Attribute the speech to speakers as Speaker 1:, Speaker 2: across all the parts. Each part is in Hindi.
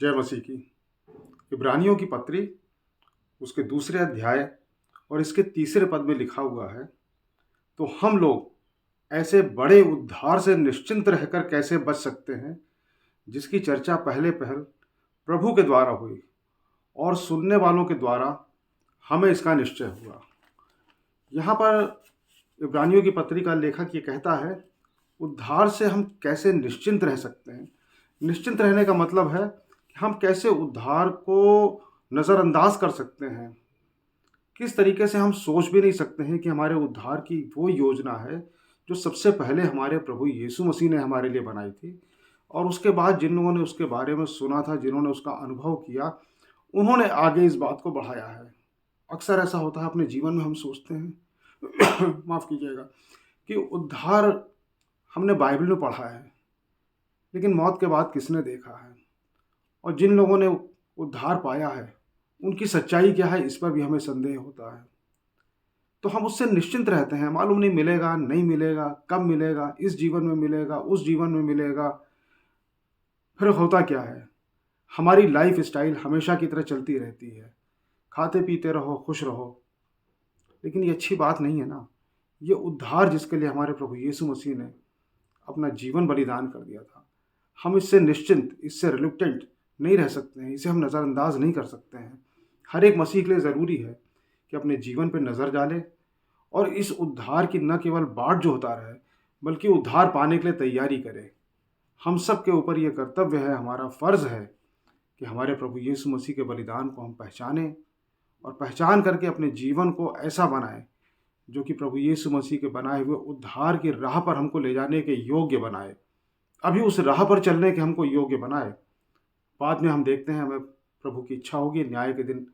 Speaker 1: जय मसीह की। इब्रानियों की पत्री उसके दूसरे अध्याय और इसके तीसरे पद में लिखा हुआ है, तो हम लोग ऐसे बड़े उद्धार से निश्चिंत रहकर कैसे बच सकते हैं, जिसकी चर्चा पहले पहल प्रभु के द्वारा हुई और सुनने वालों के द्वारा हमें इसका निश्चय हुआ। यहाँ पर इब्रानियों की पत्री का लेखक ये कहता है, उद्धार से हम कैसे निश्चिंत रह सकते हैं। निश्चिंत रहने का मतलब है कि हम कैसे उद्धार को नज़रअंदाज कर सकते हैं। किस तरीके से हम सोच भी नहीं सकते हैं कि हमारे उद्धार की वो योजना है जो सबसे पहले हमारे प्रभु यीशु मसीह ने हमारे लिए बनाई थी, और उसके बाद जिन लोगों ने उसके बारे में सुना था, जिन्होंने उसका अनुभव किया, उन्होंने आगे इस बात को बढ़ाया है। अक्सर ऐसा होता है अपने जीवन में, हम सोचते हैं माफ़ कीजिएगा, कि उद्धार हमने बाइबल में पढ़ा है, लेकिन मौत के बाद किसने देखा है, और जिन लोगों ने उद्धार पाया है उनकी सच्चाई क्या है, इस पर भी हमें संदेह होता है। तो हम उससे निश्चिंत रहते हैं, मालूम नहीं मिलेगा, नहीं मिलेगा, कब मिलेगा, इस जीवन में मिलेगा, उस जीवन में मिलेगा। फिर होता क्या है, हमारी लाइफ स्टाइल हमेशा की तरह चलती रहती है, खाते पीते रहो, खुश रहो। लेकिन ये अच्छी बात नहीं है ना। ये उद्धार जिसके लिए हमारे प्रभु यीशु मसीह ने अपना जीवन बलिदान कर दिया था, हम इससे निश्चिंत, इससे रिलुक्टेंट नहीं रह सकते हैं, इसे हम नज़रअंदाज नहीं कर सकते हैं। हर एक मसीह के लिए ज़रूरी है कि अपने जीवन पर नज़र डाले और इस उद्धार की न केवल बाट जो होता रहे, बल्कि उद्धार पाने के लिए तैयारी करे। हम सब के ऊपर यह कर्तव्य है, हमारा फ़र्ज़ है कि हमारे प्रभु यीशु मसीह के बलिदान को हम पहचानें और पहचान करके अपने जीवन को ऐसा बनाएं जो कि प्रभु यीशु मसीह के बनाए हुए उद्धार की राह पर हमको ले जाने के योग्य बनाए। अभी उस राह पर चलने के हमको योग्य बनाए। बाद में हम देखते हैं, हमें प्रभु की इच्छा होगी, न्याय के दिन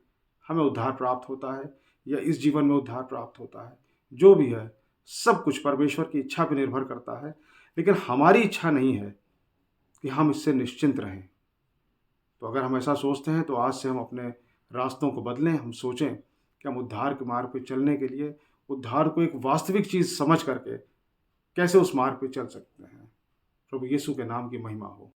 Speaker 1: हमें उद्धार प्राप्त होता है या इस जीवन में उद्धार प्राप्त होता है। जो भी है, सब कुछ परमेश्वर की इच्छा पर निर्भर करता है, लेकिन हमारी इच्छा नहीं है कि हम इससे निश्चिंत रहें। तो अगर हम ऐसा सोचते हैं, तो आज से हम अपने रास्तों को बदलें। हम सोचें कि हम उद्धार के मार्ग पर चलने के लिए उद्धार को एक वास्तविक चीज़ समझ करके कैसे उस मार्ग पर चल सकते हैं। प्रभु यीशु के नाम की महिमा हो।